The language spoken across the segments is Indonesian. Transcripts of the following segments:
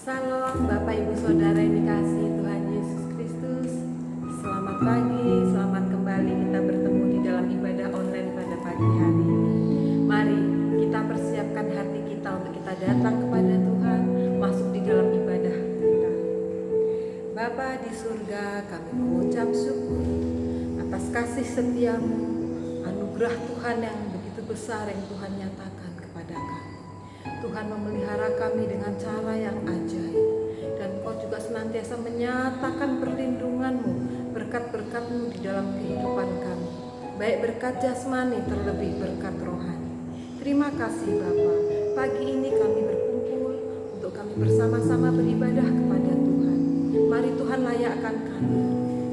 Salam Bapak Ibu Saudara yang dikasihi Tuhan Yesus Kristus. Selamat pagi, selamat kembali kita bertemu di dalam ibadah online pada pagi hari ini. Mari kita persiapkan hati kita untuk kita datang kepada Tuhan, masuk di dalam ibadah kita. Bapa di surga, kami mengucap syukur atas kasih setiamu, anugerah Tuhan yang begitu besar yang Tuhan nyatakan kepada kami. Tuhan memelihara kami dengan cara yang ajaib, dan Engkau juga senantiasa menyatakan perlindungan-Mu, berkat-berkat-Mu di dalam kehidupan kami, baik berkat jasmani terlebih berkat rohani. Terima kasih Bapa, pagi ini kami berkumpul untuk kami bersama-sama beribadah kepada Tuhan. Mari Tuhan layakkan kami,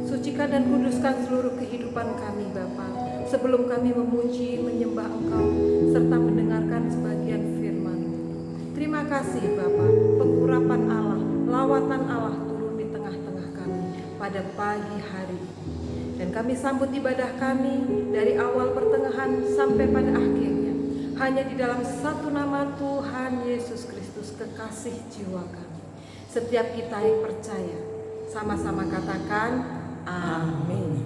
sucikan dan kuduskan seluruh kehidupan kami Bapa, sebelum kami memuji, menyembah Engkau, serta mendengarkan sebagian firman. Terima kasih Bapa, pengurapan Allah, lawatan Allah turun di tengah-tengah kami pada pagi hari ini. Dan kami sambut ibadah kami dari awal pertengahan sampai pada akhirnya, hanya di dalam satu nama Tuhan Yesus Kristus, kekasih jiwa kami. Setiap kita yang percaya, sama-sama katakan amin.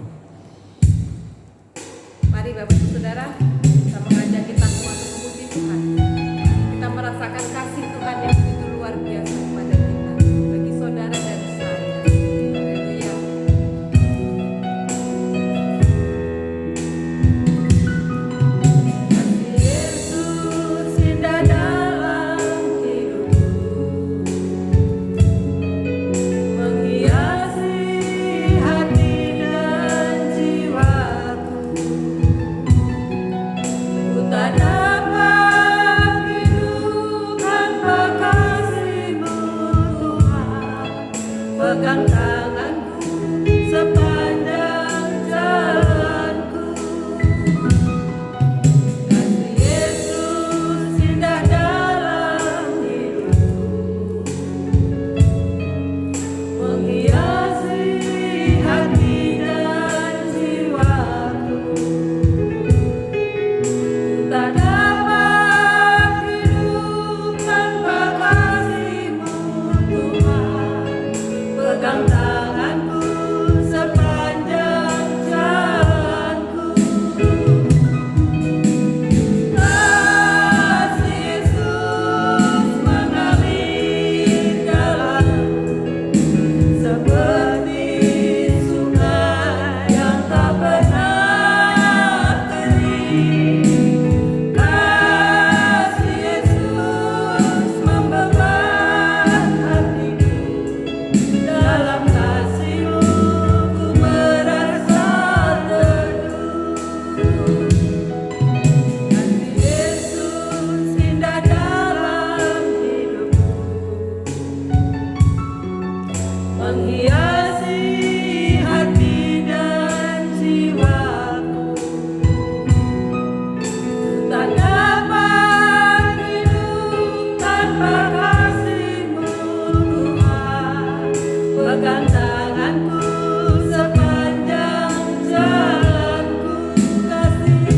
Mari Bapak Ibu Saudara, kita mengajak kita semua untuk memuji Tuhan. Kita merasakan kasih Tuhan yang begitu luar biasa kepada kita, bagi saudara dan saya. Haleluya. Kasih Yesus indah dalam hidupku, menghiasi hati dan jiwaku. Ku tak dapat hidup tanpa kasih-Mu Tuhan. Pegang tanganku sepanjang jalanku. Kasih Yesus indah dalam hidupku, menghiasi hati dan jiwaku. Tak dapat hidup tanpa kasih-Mu Tuhan. Pegang tanganku sepanjang jalanku. Kasih Yesus mengalir dalamku, seperti sungai yang tak pernah kering. Kasih Yesus membeban hatiku, dalam kasih-Mu ku merasa teduh. Kasih Yesus indah dalam hidupku, menghiasi hati dan jiwaku. Tak dapat hidup tanpa kasih-Mu Tuhan. Pegang tanganku sepanjang jalanku. Kasih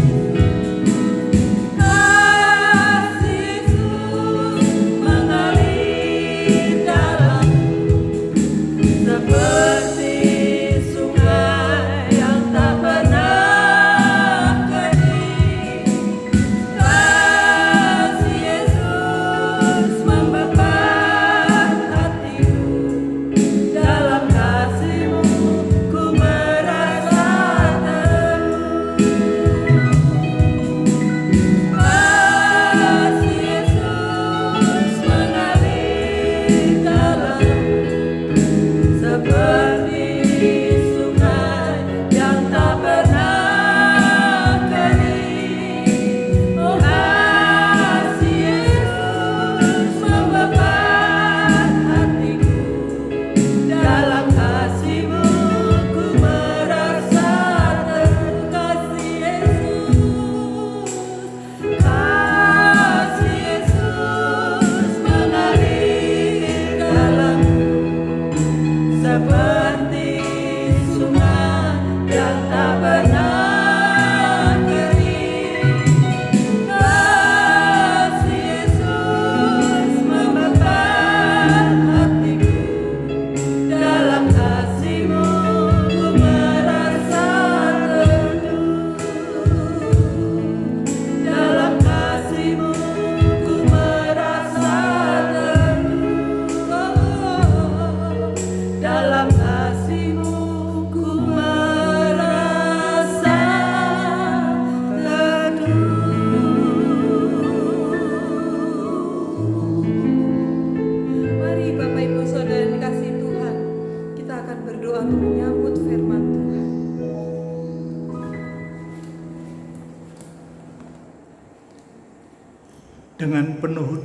Yesus mengalir dalamku, seperti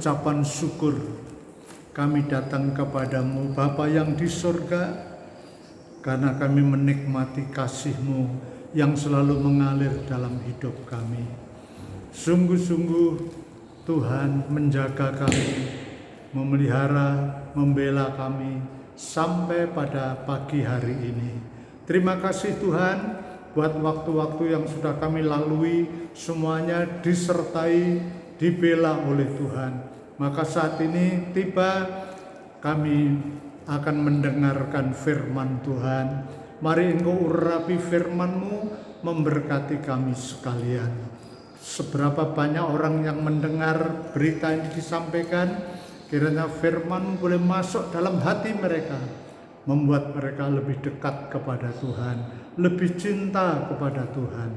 ucapan syukur kami datang kepadamu Bapa yang di surga, karena kami menikmati kasih-Mu yang selalu mengalir dalam hidup kami. Sungguh-sungguh Tuhan menjaga kami, memelihara, membela kami sampai pada pagi hari ini. Terima kasih Tuhan buat waktu-waktu yang sudah kami lalui, semuanya disertai, dibela oleh Tuhan. Maka saat ini tiba kami akan mendengarkan firman Tuhan. Mari Engkau urapi firman-Mu, memberkati kami sekalian. Seberapa banyak orang yang mendengar berita ini disampaikan, kiranya firman-Mu boleh masuk dalam hati mereka, membuat mereka lebih dekat kepada Tuhan, lebih cinta kepada Tuhan.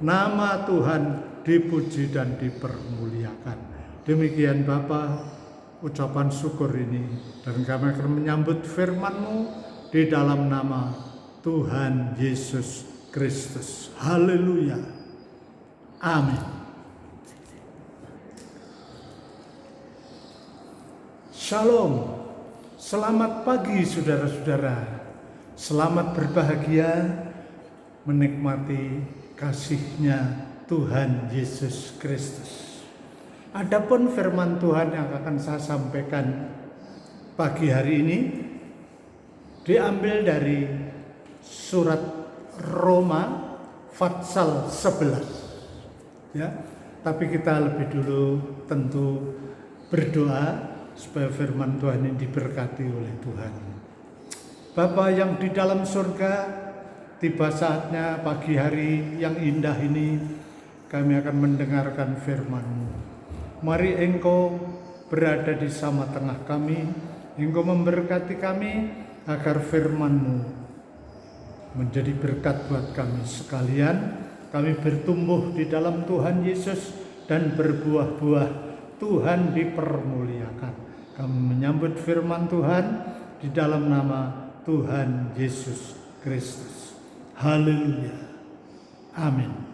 Nama Tuhan dipuji dan dipermuliakan. Demikian Bapa, ucapan syukur ini, dan kami akan menyambut firman-Mu di dalam nama Tuhan Yesus Kristus. Haleluya. Amin. Shalom. Selamat pagi saudara-saudara. Selamat berbahagia menikmati kasih-Nya Tuhan Yesus Kristus. Adapun firman Tuhan yang akan saya sampaikan pagi hari ini diambil dari surat Roma pasal 11. Ya, tapi kita lebih dulu tentu berdoa supaya firman Tuhan ini diberkati oleh Tuhan. Bapa yang di dalam surga, tiba saatnya pagi hari yang indah ini kami akan mendengarkan firman-Mu. Mari Engkau berada di sama tengah kami, Engkau memberkati kami agar firman-Mu menjadi berkat buat kami sekalian. Kami bertumbuh di dalam Tuhan Yesus dan berbuah-buah, Tuhan dipermuliakan. Kami menyambut firman Tuhan di dalam nama Tuhan Yesus Kristus. Haleluya. Amin.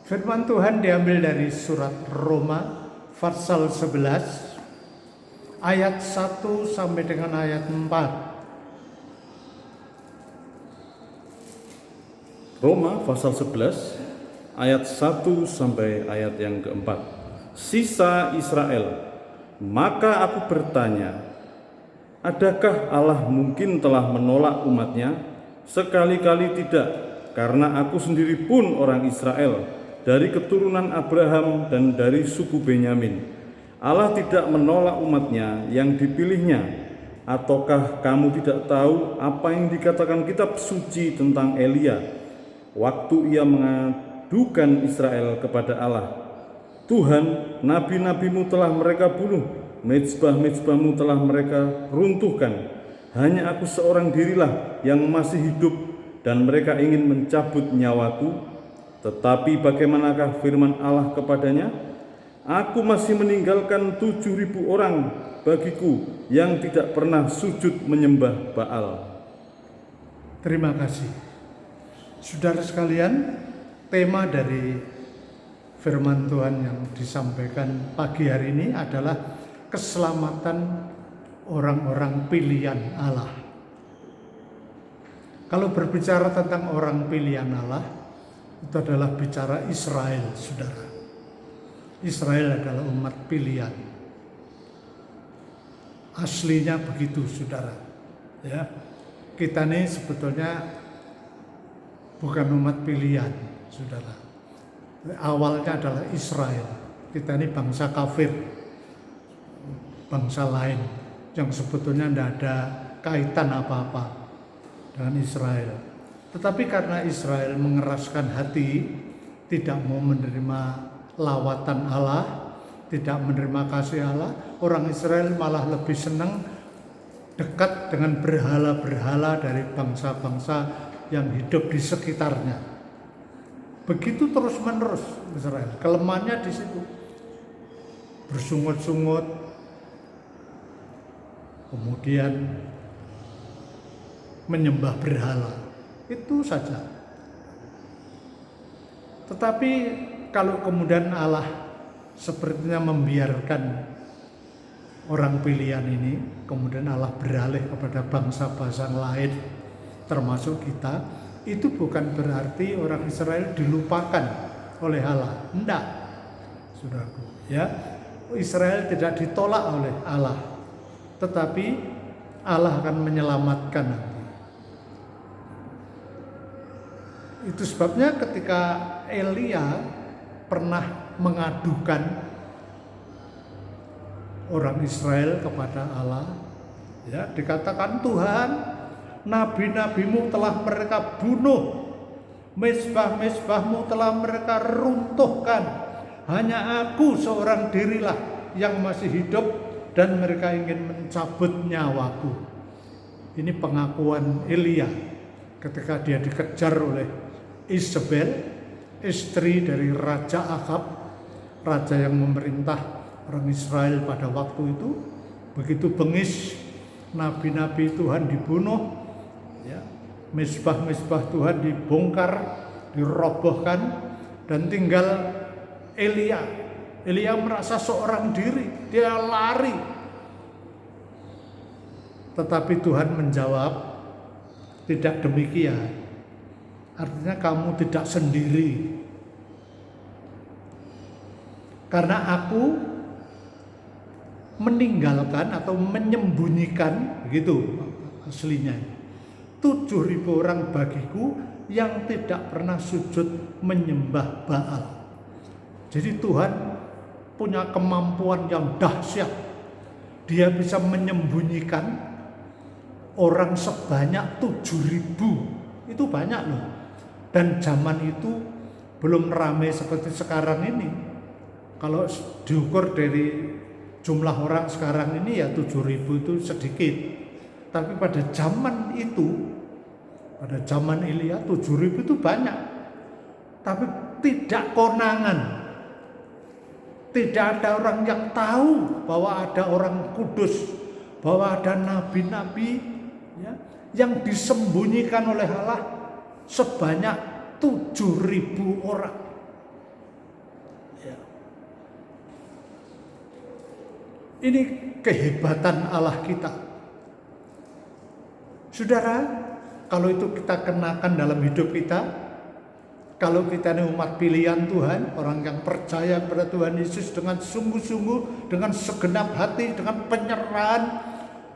Firman Tuhan diambil dari surat Roma pasal 11 ayat 1 sampai dengan ayat 4. Roma pasal 11 ayat 1 sampai ayat yang keempat. Sisa Israel. Maka aku bertanya, adakah Allah mungkin telah menolak umatnya? Sekali-kali tidak, karena aku sendiri pun orang Israel, dari keturunan Abraham dan dari suku Benyamin. Allah tidak menolak umatnya yang dipilihnya. Ataukah kamu tidak tahu apa yang dikatakan kitab suci tentang Elia? Waktu ia mengadukan Israel kepada Allah, Tuhan, nabi-nabimu telah mereka bunuh, mezbah-mezbahmu telah mereka runtuhkan. Hanya aku seorang dirilah yang masih hidup, dan mereka ingin mencabut nyawaku. Tetapi bagaimanakah firman Allah kepadanya? Aku masih meninggalkan 7.000 orang bagiku yang tidak pernah sujud menyembah Baal. Terima kasih. Saudara sekalian, tema dari firman Tuhan yang disampaikan pagi hari ini adalah keselamatan orang-orang pilihan Allah. Kalau berbicara tentang orang pilihan Allah, itu adalah bicara Israel, saudara. Israel adalah umat pilihan. Aslinya begitu, saudara. Ya, kita ini sebetulnya bukan umat pilihan, saudara. Awalnya adalah Israel. Kita ini bangsa kafir, bangsa lain yang sebetulnya tidak ada kaitan apa-apa dengan Israel. Tetapi karena Israel mengeraskan hati, tidak mau menerima lawatan Allah, tidak menerima kasih Allah, orang Israel malah lebih senang dekat dengan berhala-berhala dari bangsa-bangsa yang hidup di sekitarnya. Begitu terus-menerus Israel. Kelemahannya di situ. Bersungut-sungut, kemudian menyembah berhala. Itu saja. Tetapi kalau kemudian Allah sepertinya membiarkan orang pilihan ini, kemudian Allah beralih kepada bangsa-bangsa lain termasuk kita, itu bukan berarti orang Israel dilupakan oleh Allah. Enggak, saudaraku, ya. Israel tidak ditolak oleh Allah, tetapi Allah akan menyelamatkan nanti. Itu sebabnya ketika Elia pernah mengadukan orang Israel kepada Allah, ya, dikatakan, Tuhan, nabi-nabimu telah mereka bunuh, mezbah-mezbahmu telah mereka runtuhkan, hanya aku seorang dirilah yang masih hidup dan mereka ingin mencabut nyawaku. Ini pengakuan Elia ketika dia dikejar oleh Isabel, istri dari Raja Ahab, raja yang memerintah orang Israel pada waktu itu. Begitu bengis nabi-nabi Tuhan dibunuh, ya, mezbah-mezbah Tuhan dibongkar, dirobohkan, dan tinggal Elia. Elia merasa seorang diri, dia lari. Tetapi Tuhan menjawab, tidak demikian. Artinya kamu tidak sendiri. Karena aku meninggalkan atau menyembunyikan, begitu aslinya, 7.000 orang bagiku yang tidak pernah sujud menyembah Baal. Jadi Tuhan punya kemampuan yang dahsyat. Dia bisa menyembunyikan orang sebanyak 7.000. Itu banyak loh. Dan zaman itu belum ramai seperti sekarang ini. Kalau diukur dari jumlah orang sekarang ini ya 7.000 itu sedikit. Tapi pada zaman itu, pada zaman Elia 7.000 itu banyak. Tapi tidak konangan. Tidak ada orang yang tahu bahwa ada orang kudus, bahwa ada nabi-nabi, ya, yang disembunyikan oleh Allah sebanyak 7.000 orang. Ya. Ini kehebatan Allah kita. Saudara, kalau itu kita kenakan dalam hidup kita, kalau kita ini umat pilihan Tuhan, orang yang percaya kepada Tuhan Yesus dengan sungguh-sungguh, dengan segenap hati, dengan penyerahan,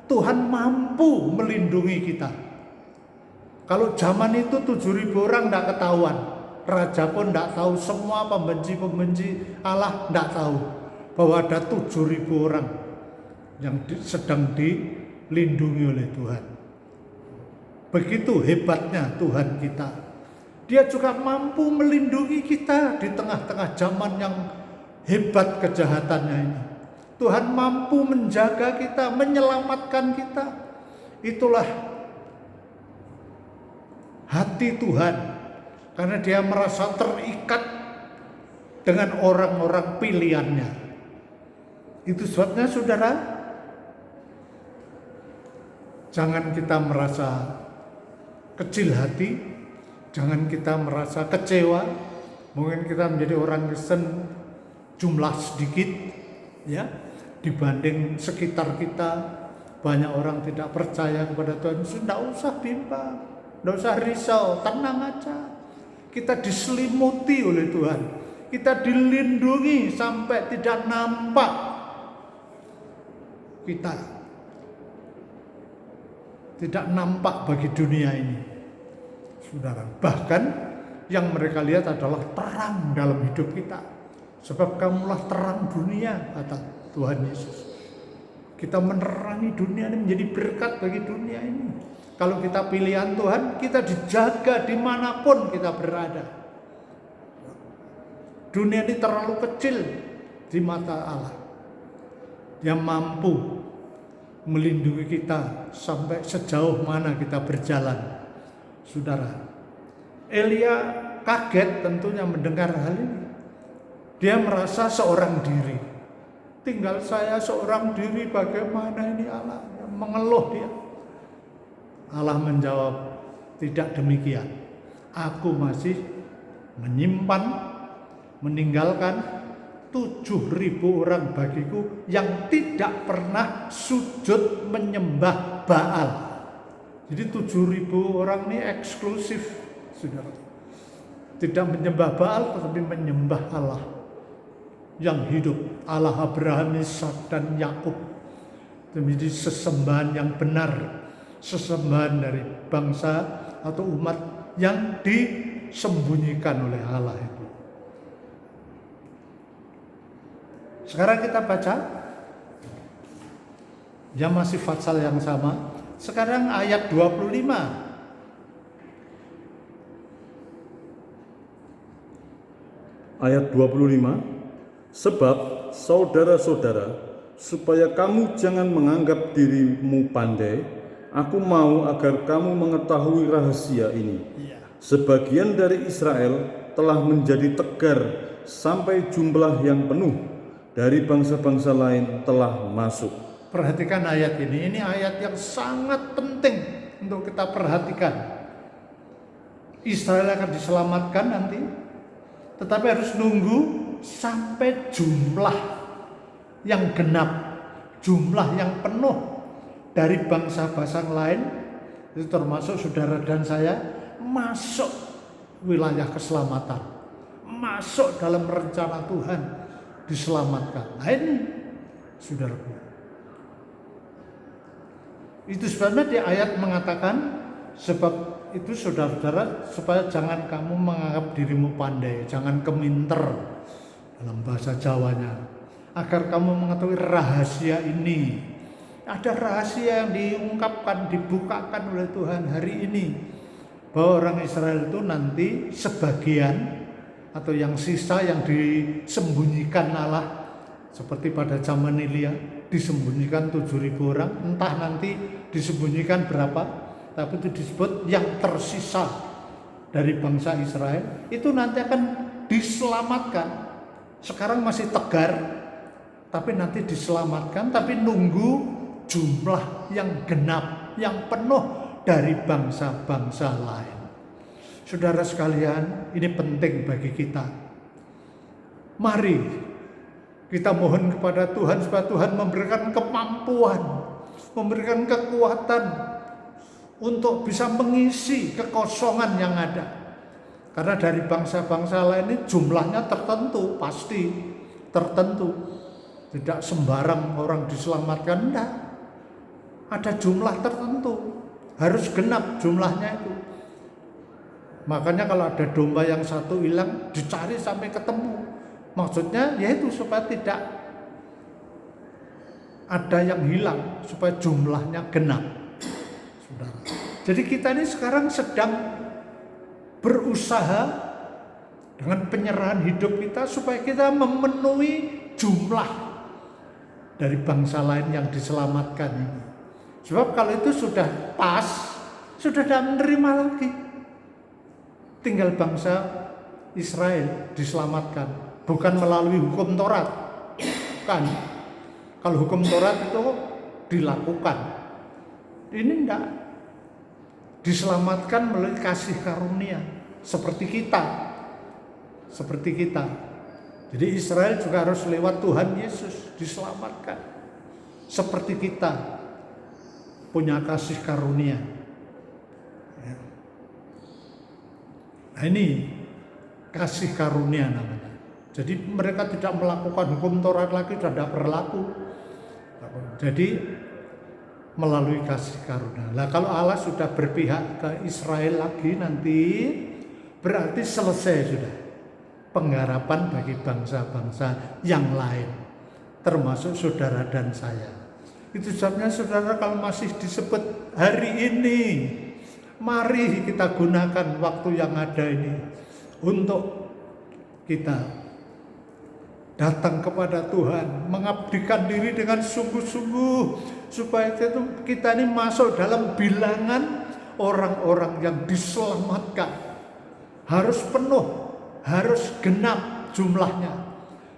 Tuhan mampu melindungi kita. Kalau zaman itu 7.000 orang tidak ketahuan, raja pun tidak tahu, semua pembenci-pembenci Allah tidak tahu bahwa ada 7.000 orang yang sedang dilindungi oleh Tuhan. Begitu hebatnya Tuhan kita. Dia juga mampu melindungi kita di tengah-tengah zaman yang hebat kejahatannya ini. Tuhan mampu menjaga kita, menyelamatkan kita. Itulah hati Tuhan, karena dia merasa terikat dengan orang-orang pilihannya. Itu sebabnya saudara, jangan kita merasa kecil hati, jangan kita merasa kecewa. Mungkin kita menjadi orang Kristen jumlah sedikit, ya, dibanding sekitar kita. Banyak orang tidak percaya kepada Tuhan. Tidak usah bimbang, tidak usah risau, tenang aja. Kita diselimuti oleh Tuhan, kita dilindungi sampai tidak nampak kita, tidak nampak bagi dunia ini, saudara. Bahkan yang mereka lihat adalah terang dalam hidup kita. Sebab kamulah terang dunia, kata Tuhan Yesus. Kita menerangi dunia ini, menjadi berkat bagi dunia ini. Kalau kita pilihan Tuhan, kita dijaga dimanapun kita berada. Dunia ini terlalu kecil di mata Allah. Dia mampu melindungi kita sampai sejauh mana kita berjalan. Saudara, Elia kaget tentunya mendengar hal ini. Dia merasa seorang diri. Tinggal saya seorang diri, bagaimana ini Allah? Mengeluh dia. Allah menjawab, tidak demikian. Aku masih menyimpan, meninggalkan 7.000 orang bagiku yang tidak pernah sujud menyembah Baal. Jadi 7.000 orang ini eksklusif, saudara. Tidak menyembah Baal tetapi menyembah Allah yang hidup, Allah Abraham, Ishak dan Yakub. Menjadi sesembahan yang benar, sesembahan dari bangsa atau umat yang disembunyikan oleh Allah itu. Sekarang kita baca, ya masih pasal yang sama. Sekarang ayat 25. Ayat 25, sebab saudara-saudara, supaya kamu jangan menganggap dirimu pandai, aku mau agar kamu mengetahui rahasia ini. Sebagian dari Israel telah menjadi tegar sampai jumlah yang penuh dari bangsa-bangsa lain telah masuk. Perhatikan ayat ini ayat yang sangat penting untuk kita perhatikan. Israel akan diselamatkan nanti, tetapi harus nunggu sampai jumlah yang genap, jumlah yang penuh dari bangsa-bangsa lain, itu termasuk saudara dan saya, masuk wilayah keselamatan, masuk dalam rencana Tuhan, diselamatkan. Nah ini, saudaraku, itu sebabnya di ayat mengatakan, sebab itu saudara-saudara, supaya jangan kamu menganggap dirimu pandai, jangan keminter dalam bahasa Jawanya, agar kamu mengetahui rahasia ini. Ada rahasia yang diungkapkan, dibukakan oleh Tuhan hari ini, bahwa orang Israel itu nanti sebagian atau yang sisa yang disembunyikan Allah, seperti pada zaman Elia disembunyikan 7.000 orang, entah nanti disembunyikan berapa, tapi itu disebut yang tersisa dari bangsa Israel, itu nanti akan diselamatkan. Sekarang masih tegar, tapi nanti diselamatkan, tapi nunggu jumlah yang genap, yang penuh dari bangsa-bangsa lain. Saudara sekalian, ini penting bagi kita. Mari kita mohon kepada Tuhan supaya Tuhan memberikan kemampuan, memberikan kekuatan untuk bisa mengisi kekosongan yang ada. Karena dari bangsa-bangsa lain ini jumlahnya tertentu, pasti tertentu. Tidak sembarang orang diselamatkan, enggak. Ada jumlah tertentu, harus genap jumlahnya itu. Makanya kalau ada domba yang satu hilang, dicari sampai ketemu. Maksudnya yaitu supaya tidak ada yang hilang, supaya jumlahnya genap. Saudara. Jadi kita ini sekarang sedang berusaha dengan penyerahan hidup kita supaya kita memenuhi jumlah dari bangsa lain yang diselamatkan ini. Sebab kalau itu sudah pas, sudah tidak menerima lagi. Tinggal bangsa Israel diselamatkan, bukan melalui hukum Taurat. Kan? Kalau hukum Taurat itu dilakukan. Ini enggak. Diselamatkan melalui kasih karunia, seperti kita. Seperti kita. Jadi Israel juga harus lewat Tuhan Yesus diselamatkan. Seperti kita punya kasih karunia. Nah ini kasih karunia namanya. Jadi mereka tidak melakukan hukum Taurat lagi, sudah tidak berlaku. Jadi melalui kasih karunia. Nah kalau Allah sudah berpihak ke Israel lagi nanti, berarti selesai sudah pengharapan bagi bangsa-bangsa yang lain, termasuk saudara dan saya. Itu sebabnya saudara, kalau masih disebut hari ini, mari kita gunakan waktu yang ada ini untuk kita datang kepada Tuhan, mengabdikan diri dengan sungguh-sungguh, supaya kita ini masuk dalam bilangan orang-orang yang diselamatkan. Harus penuh, harus genap jumlahnya.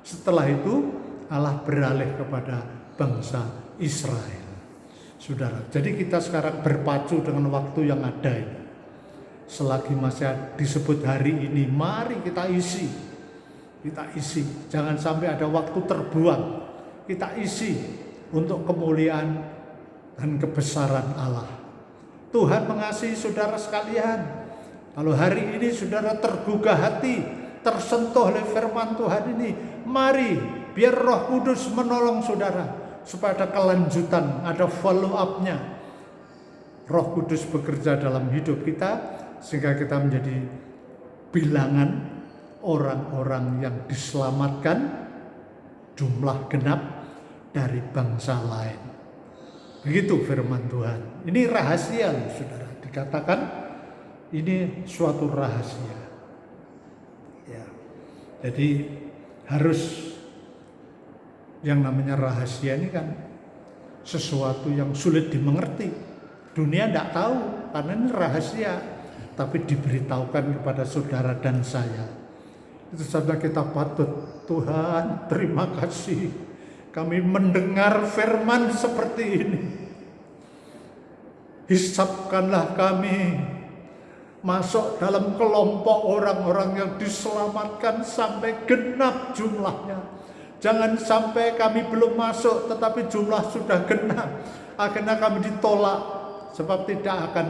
Setelah itu Allah beralih kepada bangsa Israel. Saudara, jadi kita sekarang berpacu dengan waktu yang ada ini. Selagi masih disebut hari ini, mari kita isi kita isi. Jangan sampai ada waktu terbuang, kita isi untuk kemuliaan dan kebesaran Allah. Tuhan mengasihi saudara sekalian. Kalau hari ini saudara tergugah hati, tersentuh oleh firman Tuhan ini, mari biar Roh Kudus menolong saudara supaya ada kelanjutan, ada follow up-nya. Roh Kudus bekerja dalam hidup kita sehingga kita menjadi bilangan orang-orang yang diselamatkan, jumlah genap dari bangsa lain. Begitu firman Tuhan. Ini rahasia loh saudara. Dikatakan ini suatu rahasia. Ya. Jadi harus yang namanya rahasia ini kan sesuatu yang sulit dimengerti. Dunia tidak tahu karena ini rahasia. Tapi diberitahukan kepada saudara dan saya. Itu saja kita patut, Tuhan terima kasih. Kami mendengar firman seperti ini. Hisapkanlah kami masuk dalam kelompok orang-orang yang diselamatkan sampai genap jumlahnya. Jangan sampai kami belum masuk tetapi jumlah sudah genap. Akhirnya kami ditolak sebab tidak akan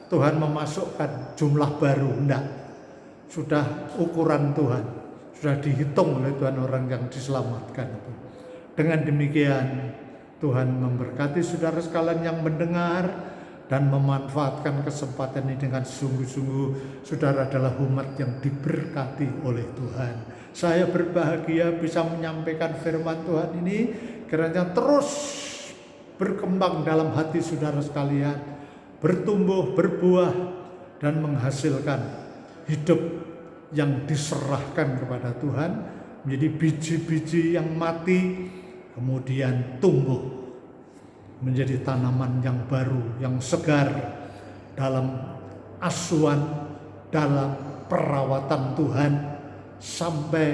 Tuhan memasukkan jumlah baru. Tidak. Sudah ukuran Tuhan. Sudah dihitung oleh Tuhan orang yang diselamatkan. Dengan demikian Tuhan memberkati saudara sekalian yang mendengar dan memanfaatkan kesempatan ini dengan sungguh-sungguh. Saudara adalah umat yang diberkati oleh Tuhan. Saya berbahagia bisa menyampaikan firman Tuhan ini. Kiranya terus berkembang dalam hati saudara sekalian, bertumbuh, berbuah, dan menghasilkan hidup yang diserahkan kepada Tuhan, menjadi biji-biji yang mati, kemudian tumbuh menjadi tanaman yang baru, yang segar dalam asuhan, dalam perawatan Tuhan sampai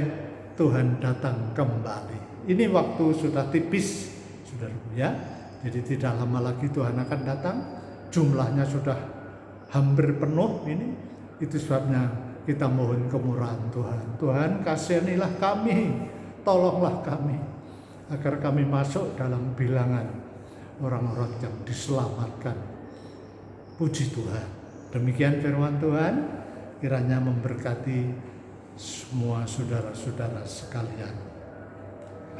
Tuhan datang kembali. Ini waktu sudah tipis, saudara ya. Jadi tidak lama lagi Tuhan akan datang. Jumlahnya sudah hampir penuh ini. Itu sebabnya kita mohon kemurahan Tuhan. Tuhan kasihanilah kami, tolonglah kami agar kami masuk dalam bilangan orang-orang yang diselamatkan. Puji Tuhan. Demikian firman Tuhan, kiranya memberkati semua saudara-saudara sekalian.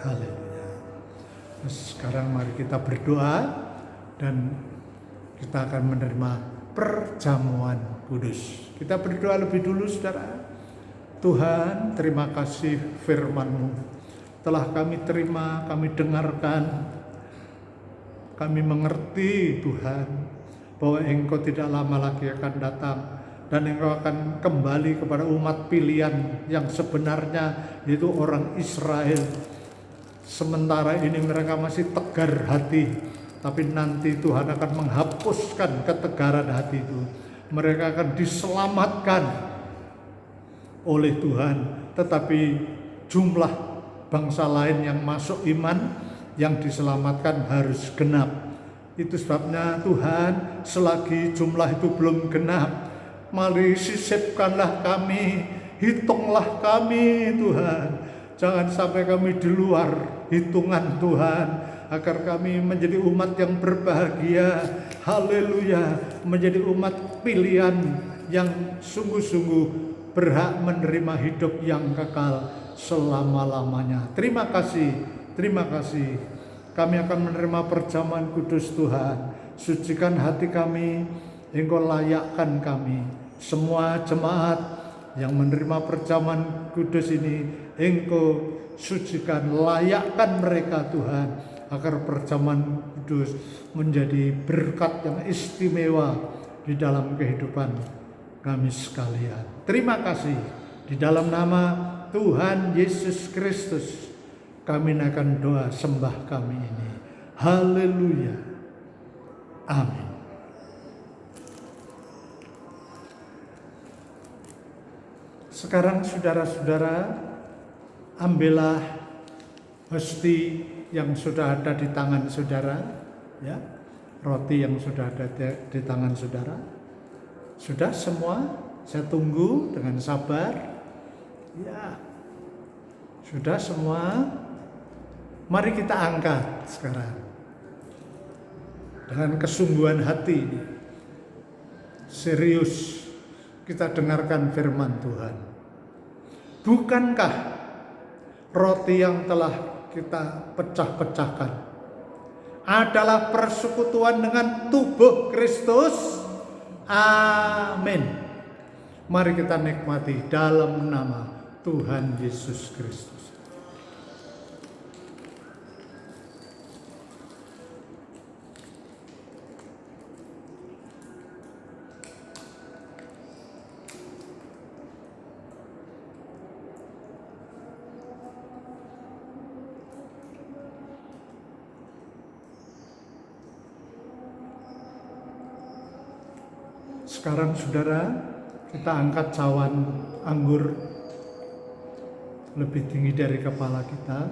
Haleluya. Sekarang mari kita berdoa dan kita akan menerima perjamuan kudus. Kita berdoa lebih dulu saudara. Tuhan, terima kasih firman-Mu. Telah kami terima, kami dengarkan, kami mengerti Tuhan bahwa Engkau tidak lama lagi akan datang dan Engkau akan kembali kepada umat pilihan yang sebenarnya, yaitu orang Israel. Sementara ini mereka masih tegar hati, tapi nanti Tuhan akan menghapuskan ketegaran hati itu. Mereka akan diselamatkan oleh Tuhan, tetapi jumlah bangsa lain yang masuk iman, yang diselamatkan harus genap. Itu sebabnya Tuhan, selagi jumlah itu belum genap, mari sisipkanlah kami, hitunglah kami Tuhan. Jangan sampai kami di luar hitungan Tuhan, agar kami menjadi umat yang berbahagia. Haleluya, menjadi umat pilihan yang sungguh-sungguh berhak menerima hidup yang kekal selama-lamanya. Terima kasih, terima kasih. Kami akan menerima perjamuan kudus Tuhan. Sucikan hati kami, Engkau layakkan kami. Semua jemaat yang menerima perjamuan kudus ini, Engkau sucikan, layakkan mereka Tuhan, agar perjamuan kudus menjadi berkat yang istimewa di dalam kehidupan kami sekalian. Terima kasih. Di dalam nama Tuhan Yesus Kristus kami naikkan doa sembah kami ini. Haleluya. Amin. Sekarang saudara-saudara, ambillah hostia yang sudah ada di tangan saudara, ya, roti yang sudah ada di tangan saudara. Sudah semua? Saya tunggu dengan sabar. Ya, Sudah semua? Mari kita angkat sekarang. Dengan kesungguhan hati, serius kita dengarkan firman Tuhan. Bukankah roti yang telah kita pecah-pecahkan adalah persekutuan dengan tubuh Kristus? Amin. Mari kita nikmati dalam nama Tuhan Yesus Kristus. Sekarang saudara, kita angkat cawan anggur lebih tinggi dari kepala kita.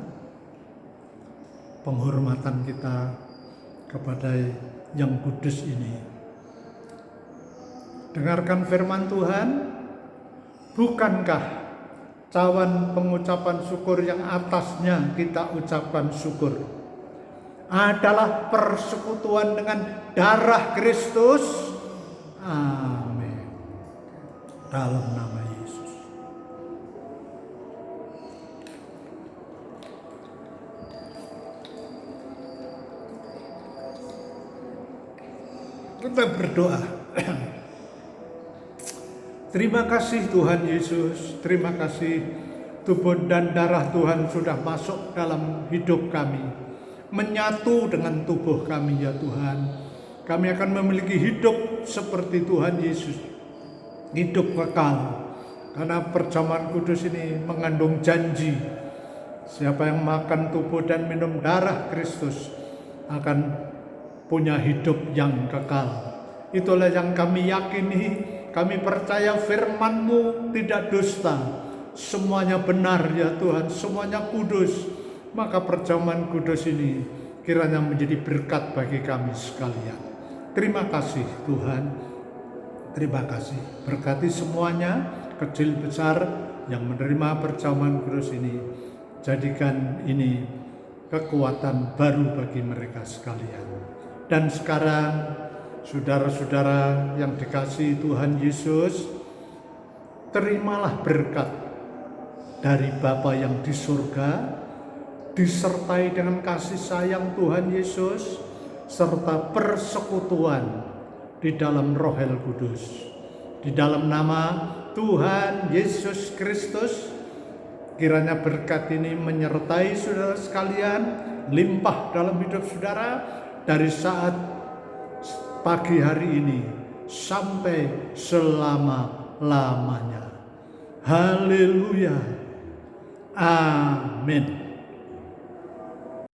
Penghormatan kita kepada yang kudus ini. Dengarkan firman Tuhan. Bukankah cawan pengucapan syukur yang atasnya kita ucapkan syukur adalah persekutuan dengan darah Kristus? Amin. Dalam nama Yesus. Kita berdoa. Terima kasih Tuhan Yesus. Terima kasih tubuh dan darah Tuhan sudah masuk dalam hidup kami. Menyatu dengan tubuh kami ya Tuhan. Kami akan memiliki hidup seperti Tuhan Yesus. Hidup kekal. Karena perjamuan kudus ini mengandung janji. Siapa yang makan tubuh dan minum darah Kristus akan punya hidup yang kekal. Itulah yang kami yakini. Kami percaya firman-Mu tidak dusta. Semuanya benar ya Tuhan. Semuanya kudus. Maka perjamuan kudus ini kiranya menjadi berkat bagi kami sekalian. Terima kasih Tuhan. Terima kasih. Berkati semuanya, kecil besar yang menerima perjamuan kudus ini. Jadikan ini kekuatan baru bagi mereka sekalian. Dan sekarang saudara-saudara yang dikasihi Tuhan Yesus, terimalah berkat dari Bapa yang di surga, disertai dengan kasih sayang Tuhan Yesus, serta persekutuan di dalam Roh Kudus. Di dalam nama Tuhan Yesus Kristus, kiranya berkat ini menyertai saudara sekalian, limpah dalam hidup saudara dari saat pagi hari ini sampai selama-lamanya. Haleluya. Amin.